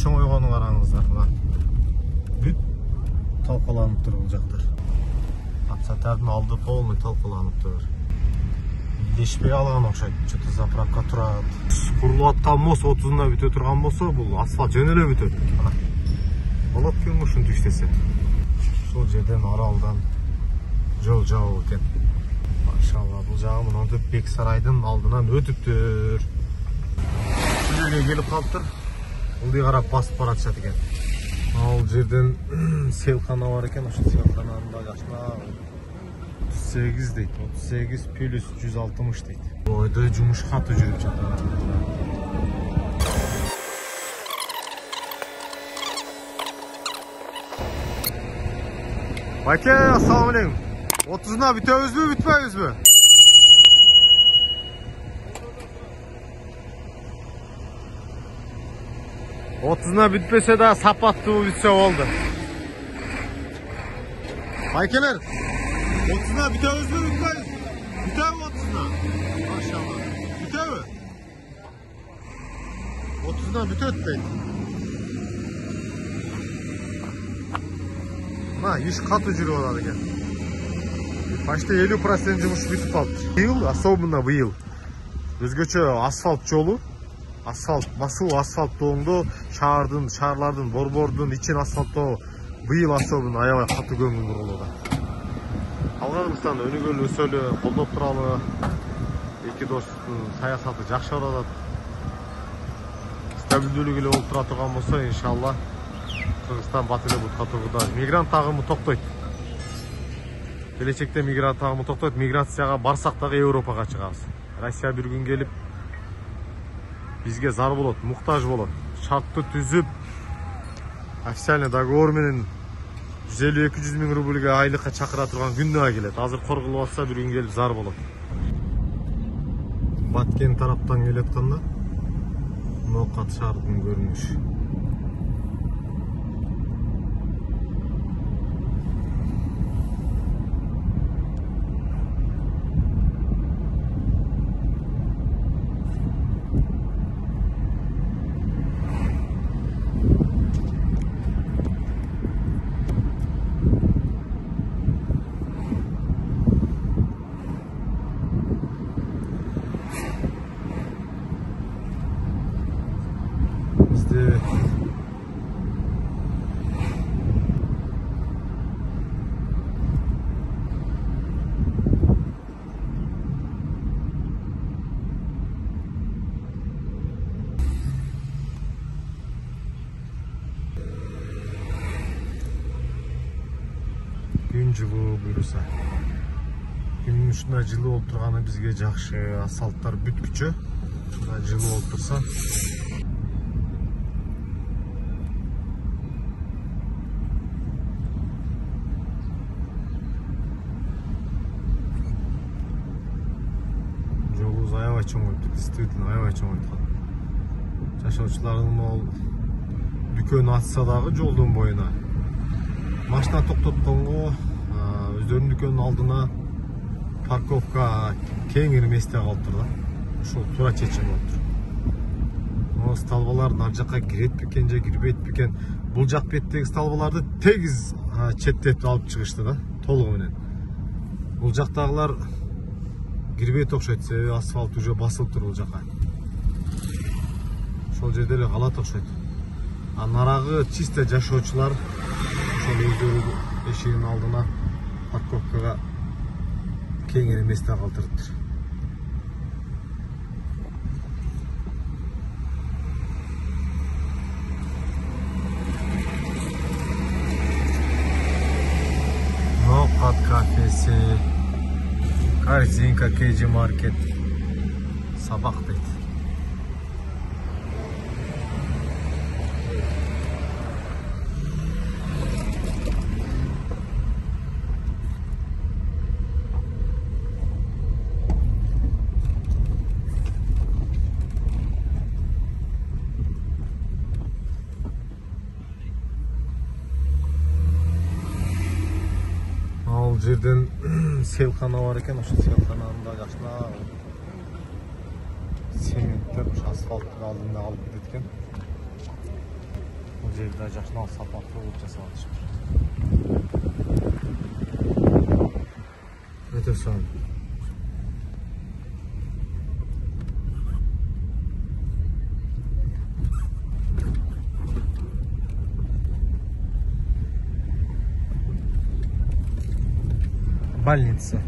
чоңойгонун караңыздар. Мына бүт талкаланып тур бул жактар. Апсатардын алды полный талкаланып тур. Илешпей алган окшойт. Что-то заправка турат. Курулуп аткан мост 30-на бүтө турган болсо, бул асфальт жөн эле бүтөт. Мына. Болот кен ушинтип иштесе. Ушул жерден аралдан жол жабуу экен. Машалла, бул жагы мынтип Бек сарайдын алдынан өтүптүр. Бул жерге келип калыптыр. Ылдый карап басып баратышат экен. Ал жерден селкана бар экен, ошо селкананын да жашына 38 дейт. 38 плюс 160 дейт. Ойдо жумуш каты жүрүп жатат. Байке, ассаламу алейкум. 30-на бүтөбүзбү, бүтпөйбүзбү? Otuzuna bütmese de sapattı bitse oldu. Baykeler, 30'una biteviz mi bitmeyiz? Bitev 30'una. Maşallah. Bitev mi? 30'una bitev. Ha, iş katı jürü oladı gel. Başta 50% жумуш бүтүп калды. Быйыл, особенно быйыл. Өзгөчө асфальт жолу. Асфальт, басуу асфальттоонда шаарлардын, борбордун ичин асфальттоо быйыл особенно аябай катуу көңүл бурулууда. Алганыбыздан өнүгөлү өсөлү, колдоп туралы. Эки достун саясаты жакшы барат. Стабилдүүлүк эле болуп тура турган болсо, иншалла Кыргызстан бат эле бутка тургуда. Мигрант агымы токтойт. Келечекте мигрант агымы токтойт. Миграцияга барсак дагы Европага чыгабыз. Россия бир күн келип бизге зар болот, муктаж болот. Шартты түзүп, официальный договор менен 150-200 миң рубльге айлыкка чакыра турган күндөгө келет. Азыр коргулуп атса бир күн келип зар болот. Баткен тараптан келетканда Ноокат шаардын көрүнүшү. Gün жылуу буюрса. Күнүн ушундай жылуу болуп турганы бизге жакшы. Асфальттар бүткүчө. Мына жылуу болуп турса. Жолубуз аябай чоңойтуп, действительно аябай чоңойткан. Жашоочулардын могул дүкөн ачса дагы жолдун боюна машина токтотконго өздөрүнүн дүкөнүнүн алдына парковка кеңири месте калыптыр да. Ушул туура чечим болуптур. Могу столбалардын ар жакка кирет бекен же кирбейт бекен. Бул жак беттеги столбаларды тегиз четтеп алып чыгышты да, толугу менен. Бул жактагылар кирбейт окшойт, себеби асфальт уже басылып тур бул жака. Ошол жерде эле калат окшойт. А нарагы чисто жашоочулар өздөрү эшигинин алдына парковкага кеңири месте калтырыптыр. Ноокат кафеси, корзинка, KG маркет, сабак дейт. Жерден селкана бар экен, ошо селкананын да жашына цементтер асфальттын алдында алып кетет экен. жерде жакшылап сапаттуу кылып жасалышыптыр. Өтө сонун. Больница.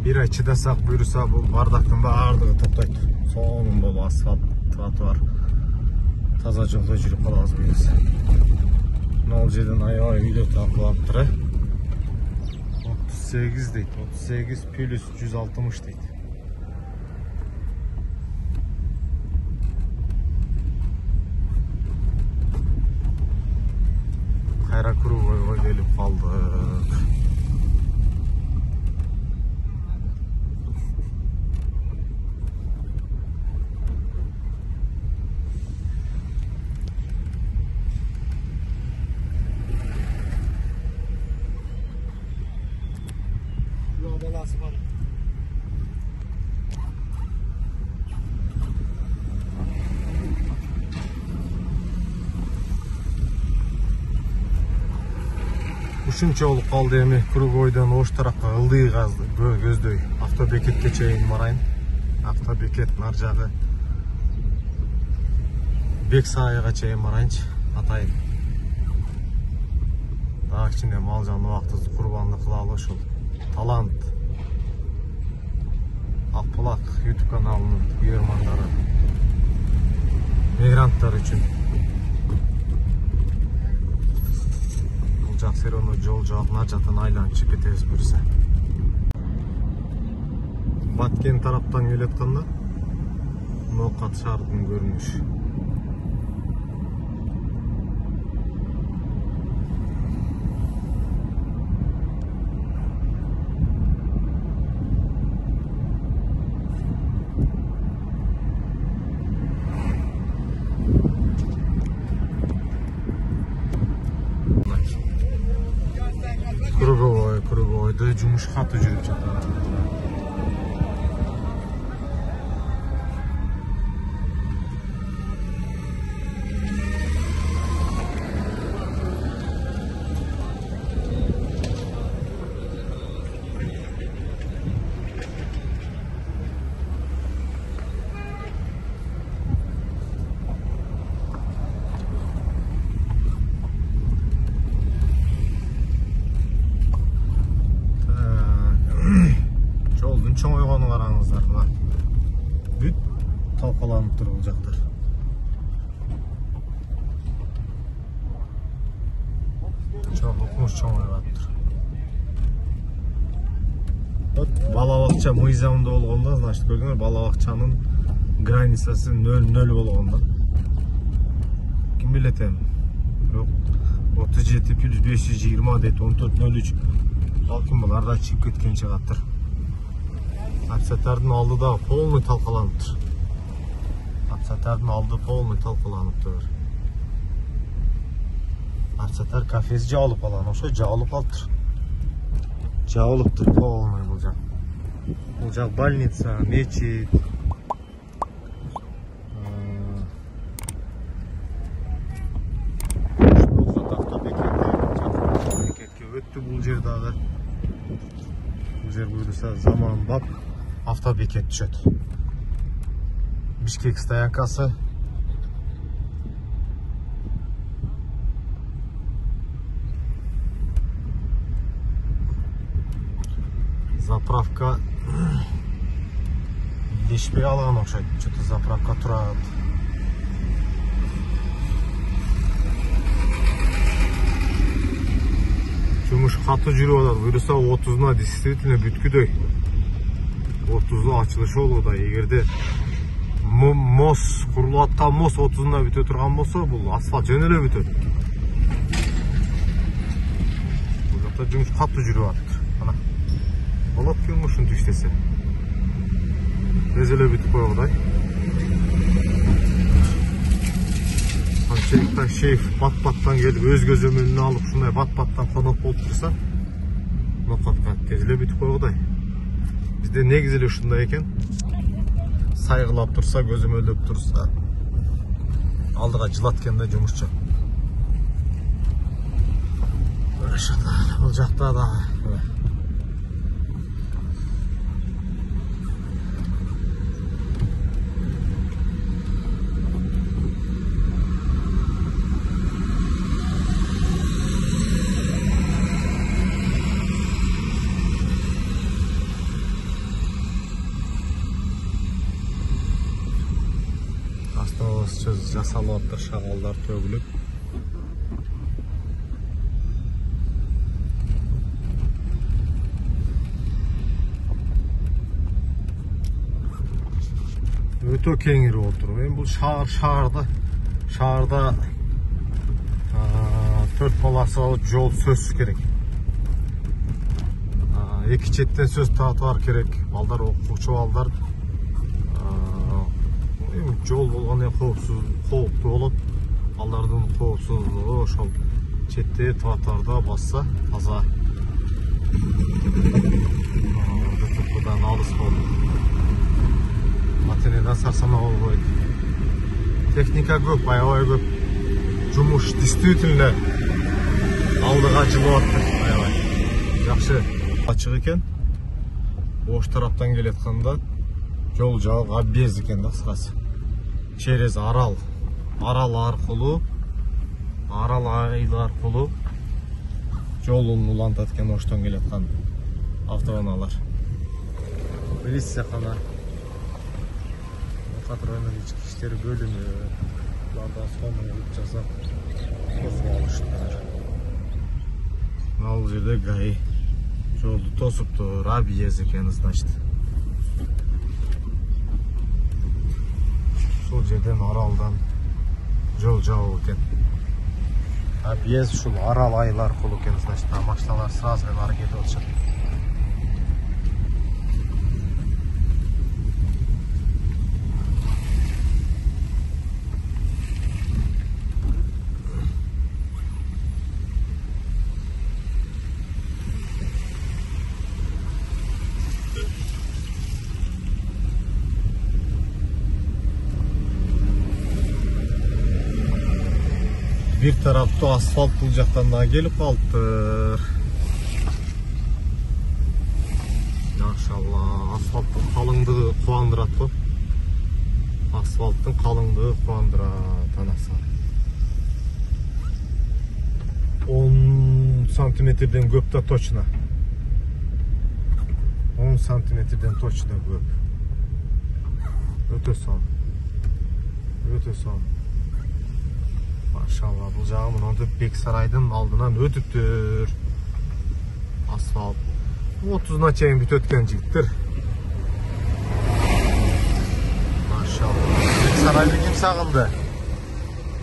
Bir ay чыдасак буйруса бул бардактын баардыгы токтойт. Сонун болуп асфальт, тротуар, таза жолдо жүрүп калабыз буюрса. Мына жерден аябай үйлөр талкаланыптыр. 38 дейт. 38 плюс 160 дейт. Кайра кругойго келип калдык. Balası var. Ушунча болуп калды эми кругойдон ош тарапка ылдый газды көздөй автобекетке чейин барайын. Автобекет нар жагы Бек сайыга чейин барайынчы атайын. Дагы кичине мал жан убактыбызды курбандык кылалы ушул. Талант Акбулак YouTube каналынын көрөрмандары, мигранттар үчүн бул жаксырону жол жаап начатын айланып чыгып кетебиз буюрса. Баткен тараптан келатканда Ноокат шаардын көрүнүшү. Круговойдо жумуш катуу жүрүп жатат. Чоң ойгону караңыздар, мына бүт талкаланып тур бул жактар. Чоң ойгонуптур. Бала бакча мыйзамында болгондо, значит, көрдүңөр, бала бакчанын границасы 0,0 болгондо. Ким билет эми? 37 плюс 520 дейт, 14,03. Балким буларда чыгып кеткен чыгаттыр. Апсаттардын алды да полный талкаланыптыр. Апсаттардын алды полный талкаланыптыр. Апсаттар кафеси жабылып калган, ошо жабылып калыптыр. Жабылыптыр полный бул жак. Бул жак больница, мечит. Автобекетке өттү бул жер дагы. Бул жер буюрса заманбап автобекет түшөт. Бишкек стоянкасы. Заправка илешпей алган окшойт. Что-то заправка турат. Жумуш катуу жүрүп атат. Буюрса 30-на действительно бүткүдөй. 30'u açılışı olur da егерде мост курулуп аткан мост 30'una бүтө турган болсо, бул асфальт жөн эле бүтөт. Бул жакта жумуш катуу жүрүп атат. Мына болот ки ушинтип иштесе. Тез эле бүтүп койгудай. Шейх бат-баттан келіп өз көзөмөлүнө алып ушундай бат-баттан конок болуп турса, нокатка тез эле бүтүп койгудай. Бизде негизи эле ушундай экен. Сайгылап турса, көзөмөлдөп турса, алдыга жылатканда жумушчу. Бул жакта да жасалып атыр, шагалдар төгүлүп. Өтө кеңири отуруп. Эми бул шаарда 4 полосалуу жол сөзсүз керек. Эки четтен сөз тротуар керек. Балдар, окуучу балдар жол болгондо кооптуу болот. Балдардын коопсуздугу ошол четте тротуарда басса таза. Тупудан алыс болду. Матенеден сарсама болбойт. Техника көп, аябай көп. Жумуш действительно алдыга жылып атты. Аябай жакшы ачык экен. Ош тараптан келатканда жол жагы объезд экен да, кыскасы. Через Арал аркылуу жолун улантат экен Оштон келаткан автоунаалар. Милиция кана патрульдик ички иштер бөлүмү буларда сону жасап тосуп алыштыр. Ал жерде ГАИ жолду тосуптур, объезд экен, значит. Ушул жерден Аралдан жол жабуу экен. Объезд ушул Арал айыл аркылуу экен, значит, машиналар сразу эле ары кетип атышат. Bir tarafta asfalt bul жактан да келип калыптыр. Машалла, асфалттын калыңдыгы кубандырат го. Асфалттын калыңдыгы кубандырат анасы. 10 сантиметрден көп да точно. 10 сантиметрден точно көп. Өтө сон. Машалла, бұл жағы мынантып Бексарайдың алдынан өтүптүр. Асфальт 30-на чейин бүт өткөн жигиттер. Машалла. Бексарайды ким сагынды?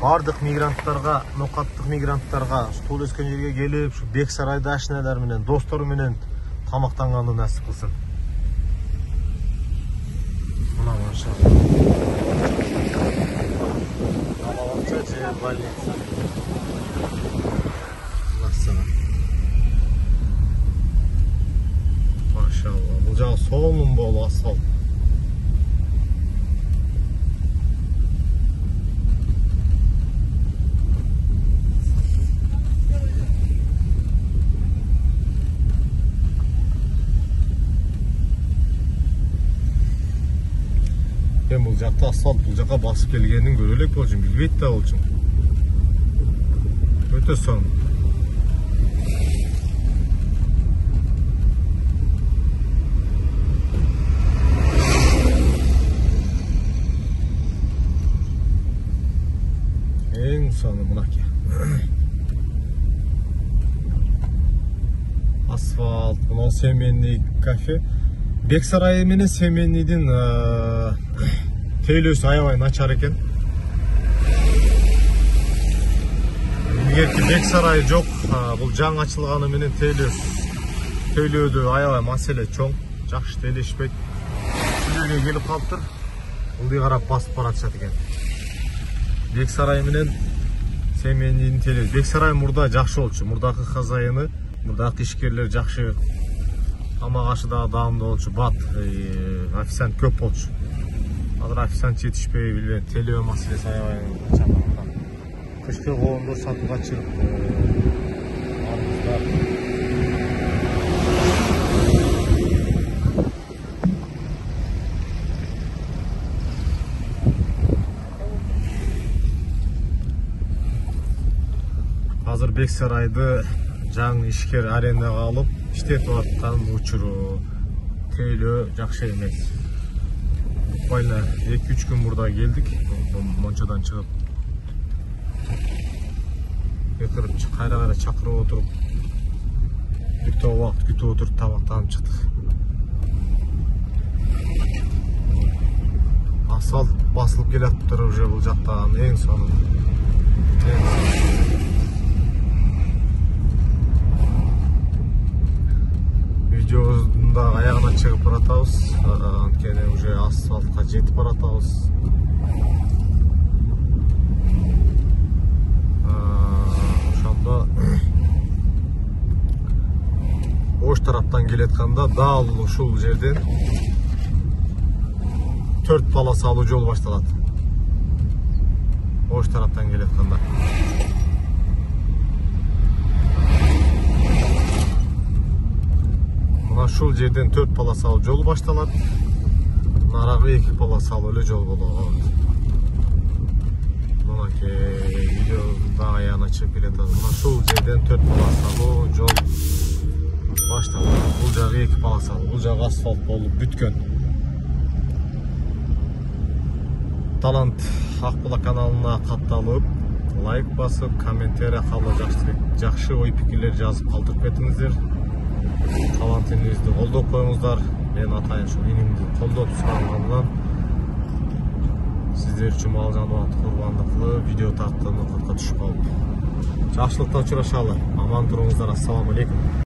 Бардык мигранттарга, нокаттык мигранттарга тул өскөн жерге келип, ушу Бексарайда ашиналар менен, достору менен тамактанганды насип кылсын. Мына машалла. Больница. Машалла, бұл жағы соңын болу асфальт. Мен бұл жақта асфальт, бұл жаққа басып келгенін көрелек болчун, билбейт да болчун. Өтө сон. Эң соны мынаке. Асфальт, мына Семенный кафе. Бексарай менен Семенныйдин тейлөөсү аябай начар экен. Эгерки Бексарай жок, бул жаңы ачылганы менен тейлөөдө аябай маселе чоң, жакшы тейлешпейт. Ушул келип калыптыр. Ылдый карап басып баратышат экен. Бексарай менен Семендин теле. Бексарай мурда жакшы болчу. Мурдагы хозяйыны, мурдагы ишкерлер жакшы. Тамак ашы да даамдуу болчу. Бат, официант көп болчу. Азыр официант жетишпей билбейм, телөө маселеси аябай чакырган. Кышкы коомдор сатууга чыгып Азыр Бексарайды жаңы ишкер арендага алып иштетип аткан учуру тейлөө жакшы эмес. Буквально 2-3 күн мурда келдик, Мончадан чыгып. Кайра кайра чакырып отуруп, бир топ убакыт күтүп отуруп тамактанып чыктык. Асфальт басылып келатыптыр уже бул жактан эң сонун. Видеода аягына чыгып баратабыз, анткени уже асфальтка жетип баратабыз. Ошондо ош тараптан келетканда дал ушул жерден 4 полосалуу жол башталат. Ош тараптан келетканда. Ушул жерден 4 полосалуу жол башталат. Нарагы 2 полосалуу эле жол болот. Мынакей видеода аягына чыгып келатабыз. Ушул жерден 4 полосалуу жол башталат. Бул жагы 2 полосалуу, бул жагы асфальт болуп бүткөн. Талант Акбала каналына катталып, лайк басып, комментарий калып, жакшы ой пикирлер жазып калтырып кетиңиздер. Талант инибизди колдоп коюңуздар. Мен атайын ушу инимди колдоп сурангандан сиздер үчүн мал жаныбар курбандык кылып, видео тарттым, катка түшүп калып. Жакшылыкта учурашалы. Аман туруңуздар. Ассаламу алейкум.